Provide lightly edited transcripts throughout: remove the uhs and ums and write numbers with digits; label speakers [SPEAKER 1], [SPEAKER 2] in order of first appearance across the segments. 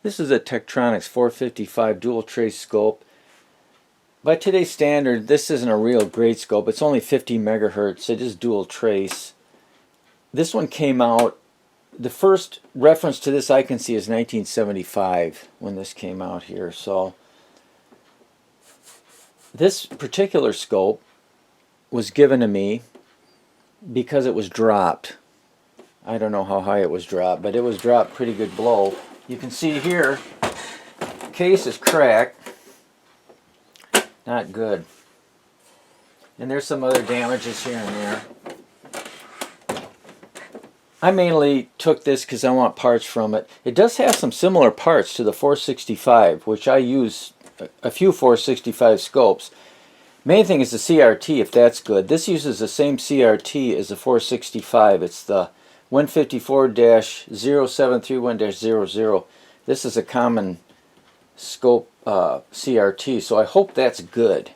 [SPEAKER 1] This is a Tektronix 455 dual trace scope. By today's standard, this isn't a real great scope. It's only 50 megahertz. It is dual trace. This one came out, the first reference to this I can see is 1975 when this came out here. So this particular scope was given to me because it was dropped. I don't know how high it was dropped, but it was dropped pretty good blow. You can see here, the case is cracked. Not good. And there's some other damages here and there. I mainly took this because I want parts from it. It does have some similar parts to the 465, which I use a few 465 scopes. Main thing is the CRT, if that's good. This uses the same CRT as the 465. It's the 154-0731-00. This is a common scope CRT, so I hope that's good.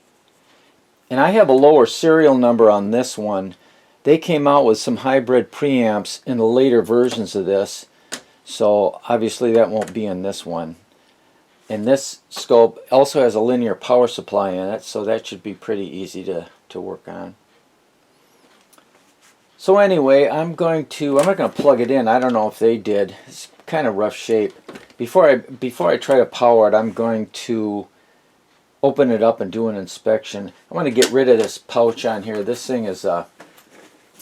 [SPEAKER 1] And I have a lower serial number on this one. They came out with some hybrid preamps in the later versions of this, so obviously that won't be in this one. And this scope also has a linear power supply in it, so that should be pretty easy to work on. So anyway, I'm not going to plug it in. I don't know if they did. It's kind of rough shape. Before I try to power it, I'm going to open it up and do an inspection. I want to get rid of this pouch on here. This thing is I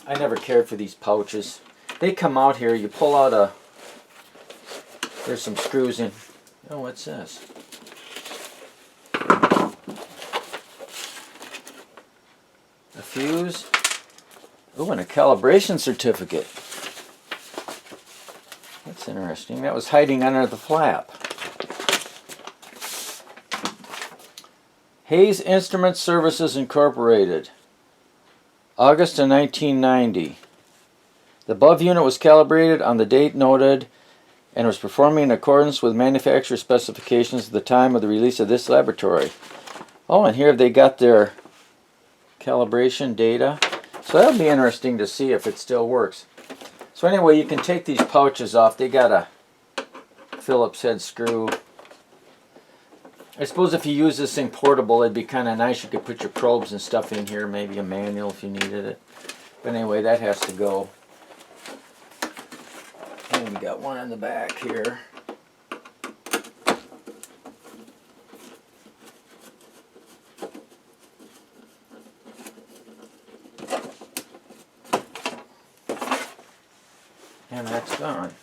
[SPEAKER 1] never cared for these pouches. They come out here. You pull out there's some screws in. Oh, what's this? A fuse. Oh, and a calibration certificate. That's interesting. That was hiding under the flap. Hayes Instrument Services Incorporated. August of 1990. The above unit was calibrated on the date noted and was performing in accordance with manufacturer specifications at the time of the release of this laboratory. Oh, and here they got their calibration data. So that'll be interesting to see if it still works. So anyway, you can take these pouches off. They got a Phillips head screw. I suppose if you use this thing portable, it'd be kind of nice. You could put your probes and stuff in here, maybe a manual if you needed it. But anyway, that has to go. And we got one in the back here. And that's gone.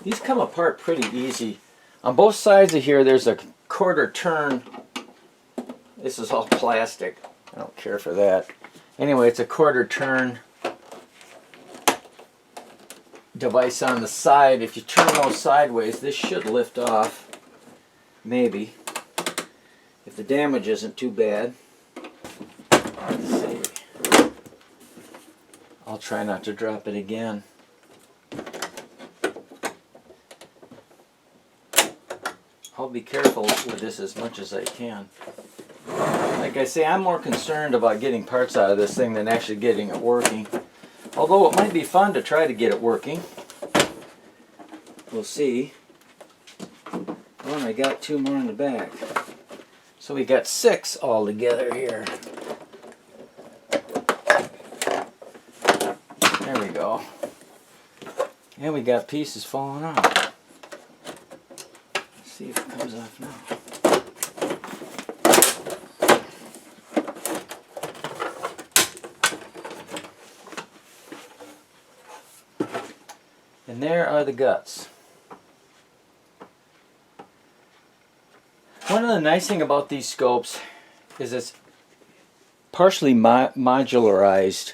[SPEAKER 1] These come apart pretty easy. On both sides of here there's a quarter turn. This is all plastic. I don't care for that. Anyway, it's a quarter turn device on the side. If you turn those sideways, this should lift off. Maybe. If the damage isn't too bad. Let's see. I'll try not to drop it again. I'll be careful with this as much as I can. Like I say, I'm more concerned about getting parts out of this thing than actually getting it working. Although it might be fun to try to get it working. We'll see. Oh, and I got two more in the back. So we got 6 all together here. There we go. And we got pieces falling off. Let's see if it comes off now. And there are the guts. One of the nice things about these scopes is it's partially modularized.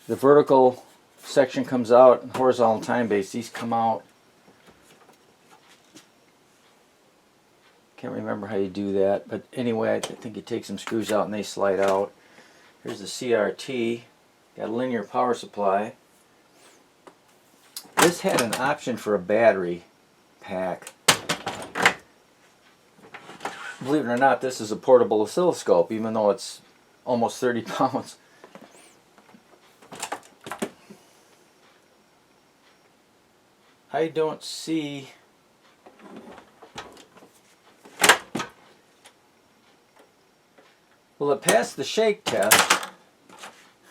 [SPEAKER 1] The vertical section comes out, and horizontal time base, these come out. Can't remember how you do that, but anyway, I think you take some screws out and they slide out. Here's the CRT, got a linear power supply. This had an option for a battery pack. Believe it or not, this is a portable oscilloscope, even though it's almost 30 pounds. I don't see well, it passed the shake test.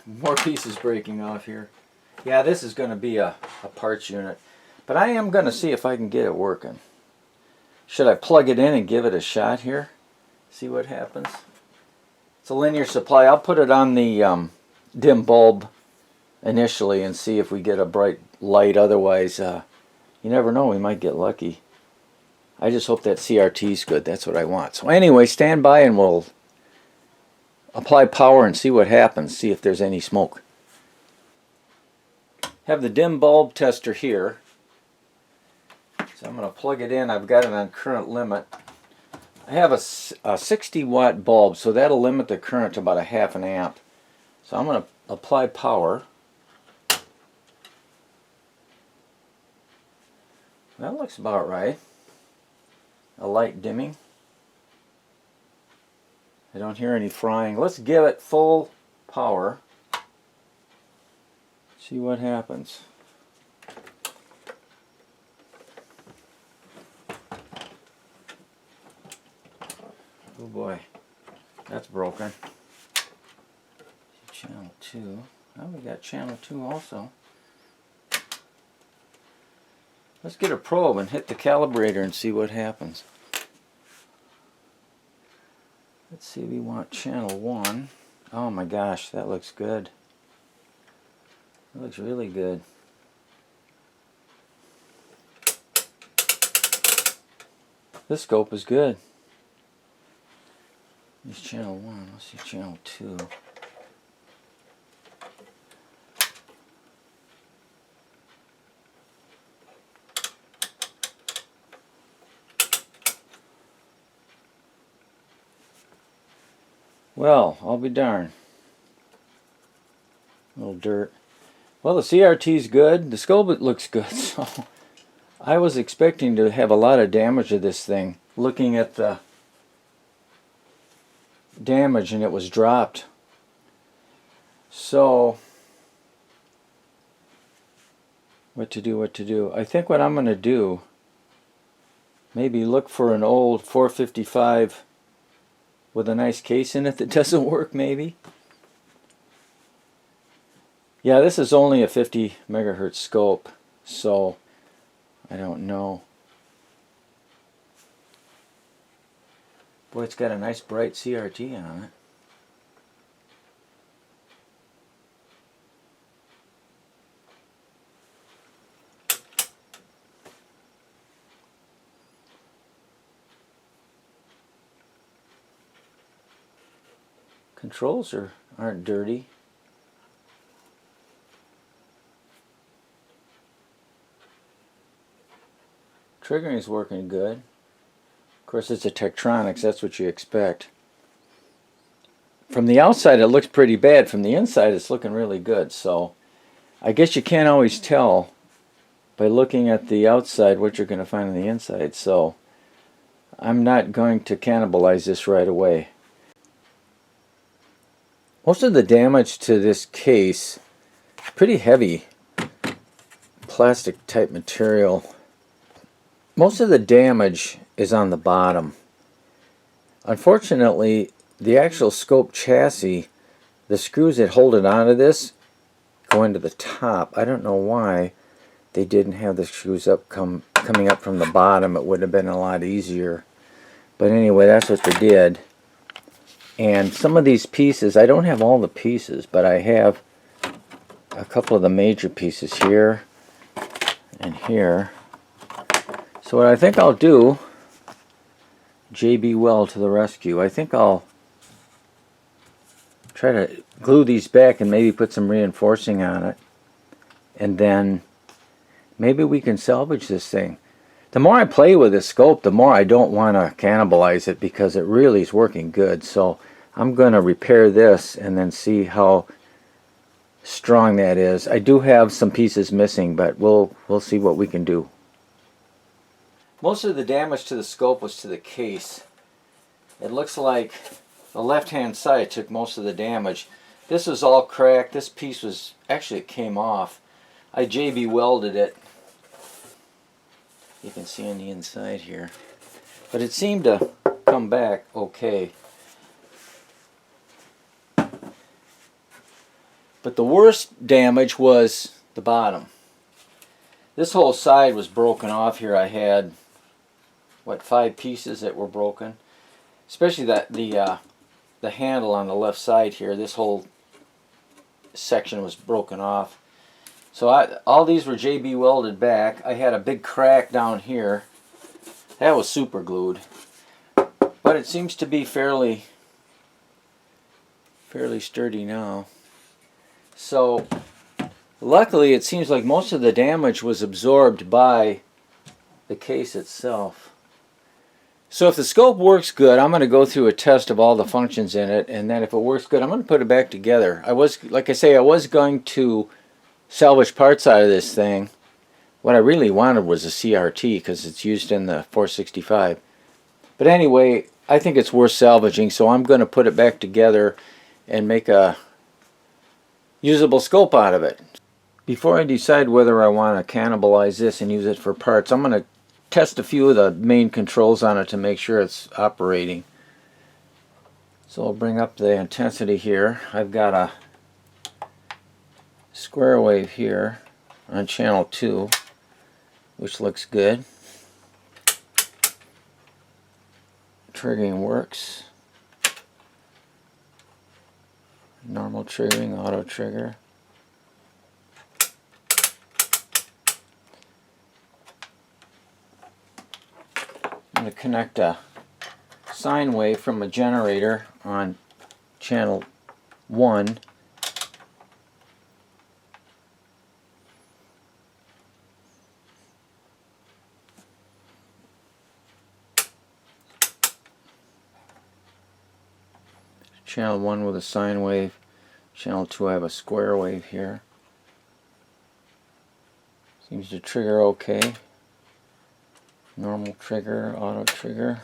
[SPEAKER 1] More pieces breaking off here. Yeah, this is going to be a parts unit. But I am going to see if I can get it working. Should I plug it in and give it a shot here? See what happens? It's a linear supply. I'll put it on the dim bulb initially and see if we get a bright light. Otherwise, you never know, we might get lucky. I just hope that CRT is good. That's what I want. So anyway, stand by and we'll apply power and see what happens. See if there's any smoke. Have the dim bulb tester here. So I'm going to plug it in. I've got it on current limit. I have a 60 watt bulb, so that'll limit the current to about a half an amp. So I'm going to apply power. That looks about right. A light dimming. I don't hear any frying. Let's give it full power. See what happens. Oh boy, that's broken. Channel 2. Oh, we got channel 2 also. Let's get a probe and hit the calibrator and see what happens. Let's see, we want channel 1. Oh my gosh, that looks good. That looks really good. This scope is good. Here's channel 1. Let's see channel 2. Well, I'll be darned. A little dirt. Well, the CRT's good. The scope looks good. So I was expecting to have a lot of damage to this thing. Looking at the damage, and it was dropped. So what to do? I think what I'm going to do, maybe look for an old 455 with a nice case in it that doesn't work, maybe. Yeah, this is only a 50 megahertz scope, so I don't know. Boy, it's got a nice bright CRT on it. Controls aren't dirty. Triggering is working good. Of course, it's a Tektronix, that's what you expect. From the outside it looks pretty bad. From the inside it's looking really good. So I guess you can't always tell by looking at the outside what you're going to find on the inside. So I'm not going to cannibalize this right away. Most of the damage to this case, pretty heavy plastic type material. Most of the damage is on the bottom. Unfortunately, the actual scope chassis, the screws that hold it onto this go into the top. I don't know why they didn't have the screws up coming up from the bottom. It would have been a lot easier. But anyway, that's what they did. And some of these pieces, I don't have all the pieces, but I have a couple of the major pieces here and here. So what I think I'll do, JB Well to the rescue, I think I'll try to glue these back and maybe put some reinforcing on it. And then maybe we can salvage this thing. The more I play with this scope, the more I don't want to cannibalize it because it really is working good. So I'm going to repair this and then see how strong that is. I do have some pieces missing, but we'll see what we can do. Most of the damage to the scope was to the case. It looks like the left-hand side took most of the damage. This was all cracked. This piece was, actually it came off. I JB welded it. You can see on the inside here. But it seemed to come back okay. But the worst damage was the bottom. This whole side was broken off here. I had, what, 5 pieces that were broken. Especially the handle on the left side here. This whole section was broken off. So all these were JB welded back. I had a big crack down here. That was super glued. But it seems to be fairly sturdy now. So luckily it seems like most of the damage was absorbed by the case itself. So if the scope works good, I'm going to go through a test of all the functions in it, and then if it works good, I'm going to put it back together. Like I say, I was going to salvage parts out of this thing. What I really wanted was a CRT because it's used in the 465. But anyway, I think it's worth salvaging, so I'm going to put it back together and make a usable scope out of it. Before I decide whether I want to cannibalize this and use it for parts, I'm going to test a few of the main controls on it to make sure it's operating. So I'll bring up the intensity here. I've got a square wave here on channel 2, which looks good. Triggering works. Normal triggering, auto trigger. I'm going to connect a sine wave from a generator on channel 1. Channel 1 with a sine wave. Channel 2 I have a square wave here. Seems to trigger okay. Normal trigger, auto trigger.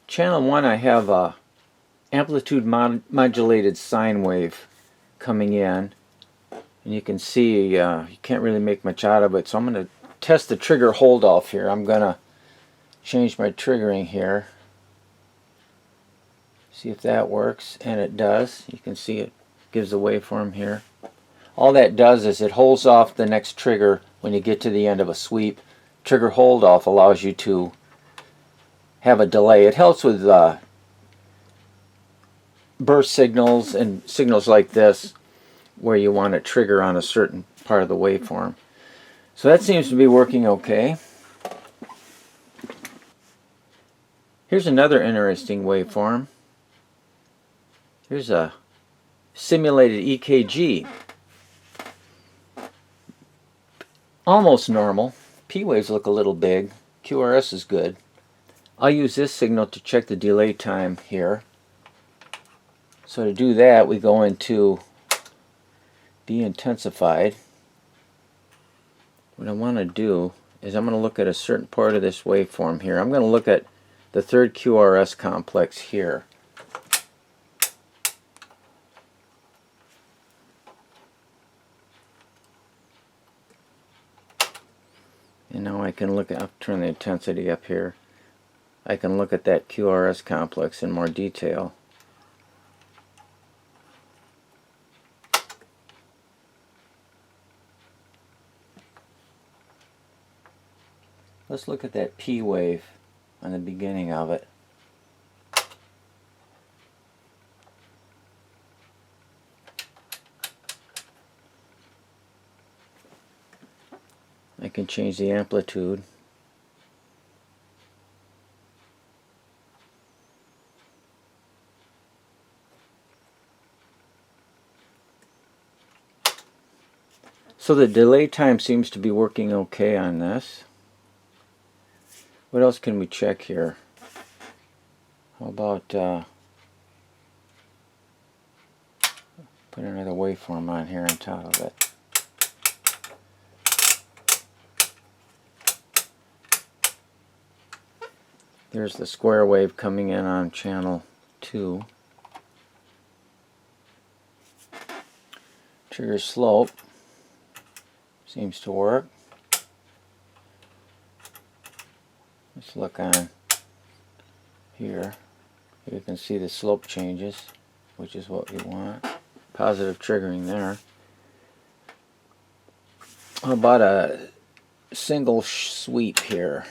[SPEAKER 1] Channel 1 I have a amplitude modulated sine wave coming in. And you can see you can't really make much out of it, so I'm going to test the trigger hold off here. I'm going to change my triggering here. See if that works, and it does. You can see it gives the waveform here. All that does is it holds off the next trigger when you get to the end of a sweep. Trigger hold off allows you to have a delay. It helps with burst signals and signals like this where you want to trigger on a certain part of the waveform. So that seems to be working okay. Here's another interesting waveform. Here's a simulated EKG. Almost normal. P waves look a little big. QRS is good. I'll use this signal to check the delay time here. So to do that, we go into Be Intensified. What I want to do is I'm going to look at a certain part of this waveform here. I'm going to look at the third QRS complex here. And now I can look at, I'll turn the intensity up here. I can look at that QRS complex in more detail. Let's look at that P wave on the beginning of it. I can change the amplitude. So the delay time seems to be working okay on this. What else can we check here? How about put another waveform on here on top of it. There's the square wave coming in on channel 2. Trigger slope seems to work. Let's look on here. You can see the slope changes, which is what we want. Positive triggering there. How about a single sweep here?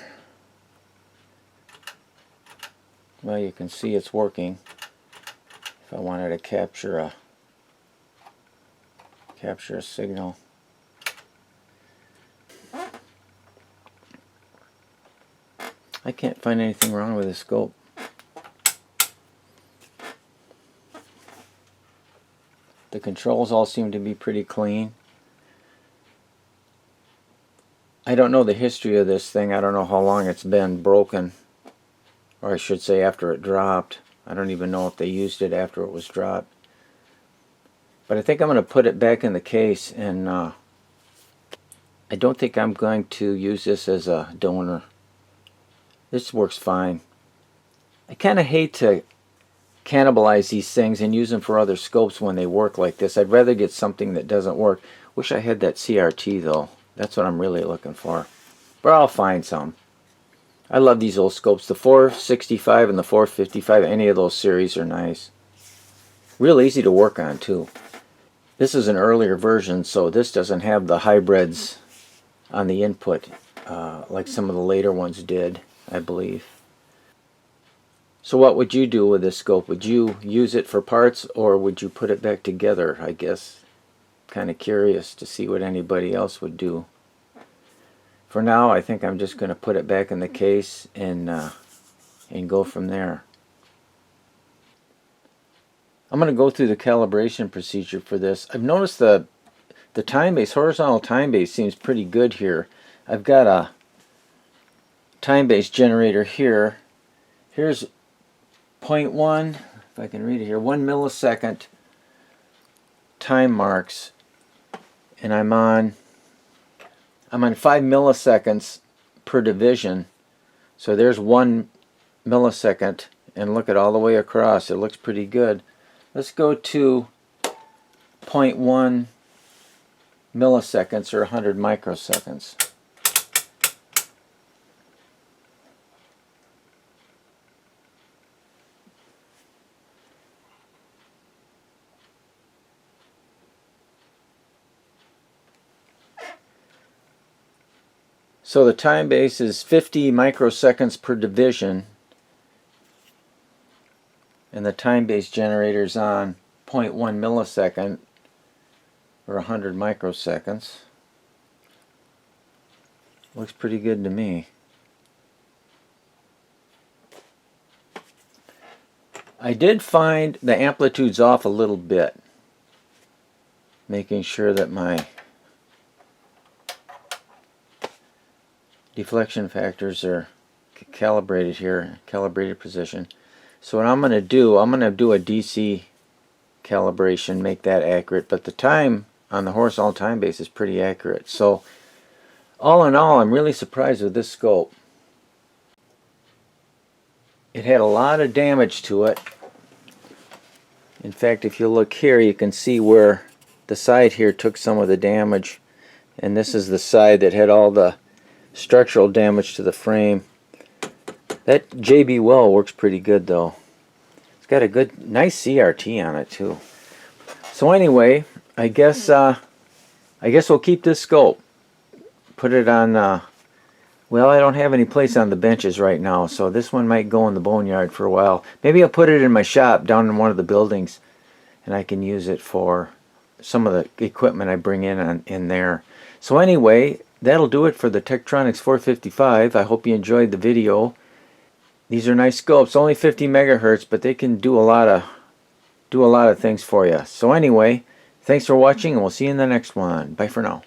[SPEAKER 1] Well, you can see it's working. If I wanted to capture a signal. I can't find anything wrong with the scope. The controls all seem to be pretty clean. I don't know the history of this thing. I don't know how long it's been broken. Or I should say after it dropped. I don't even know if they used it after it was dropped. But I think I'm going to put it back in the case, and I don't think I'm going to use this as a donor. This works fine. I kind of hate to cannibalize these things and use them for other scopes when they work like this. I'd rather get something that doesn't work. Wish I had that CRT though. That's what I'm really looking for. But I'll find some. I love these old scopes. The 465 and the 455, any of those series are nice. Real easy to work on too. This is an earlier version, so this doesn't have the hybrids on the input like some of the later ones did, I believe. So what would you do with this scope? Would you use it for parts, or would you put it back together, I guess? Kind of curious to see what anybody else would do. For now, I think I'm just going to put it back in the case and go from there. I'm going to go through the calibration procedure for this. I've noticed the time base, horizontal time base, seems pretty good here. I've got a time base generator here. Here's 0.1, if I can read it here, 1 millisecond time marks, and I'm on 5 milliseconds per division. So there's 1 millisecond, and look at all the way across. It looks pretty good. Let's go to 0.1 milliseconds or 100 microseconds. So the time base is 50 microseconds per division, and the time base generator is on 0.1 millisecond or 100 microseconds. Looks pretty good to me. I did find the amplitude's off a little bit, making sure that my deflection factors are calibrated here, calibrated position. So what I'm going to do a DC calibration, make that accurate, but the time on the horizontal time base is pretty accurate. So all in all, I'm really surprised with this scope. It had a lot of damage to it. In fact, if you look here, you can see where the side here took some of the damage, and this is the side that had all the structural damage to the frame. That JB Well works pretty good though. It's got a good, nice CRT on it too. So anyway, I guess we'll keep this scope. Put it on. Well, I don't have any place on the benches right now, so this one might go in the boneyard for a while. Maybe I'll put it in my shop down in one of the buildings, and I can use it for some of the equipment I bring in there. So anyway, that'll do it for the Tektronix 455. I hope you enjoyed the video. These are nice scopes, only 50 megahertz, but they can do a lot of things for you. So anyway, thanks for watching, and we'll see you in the next one. Bye for now.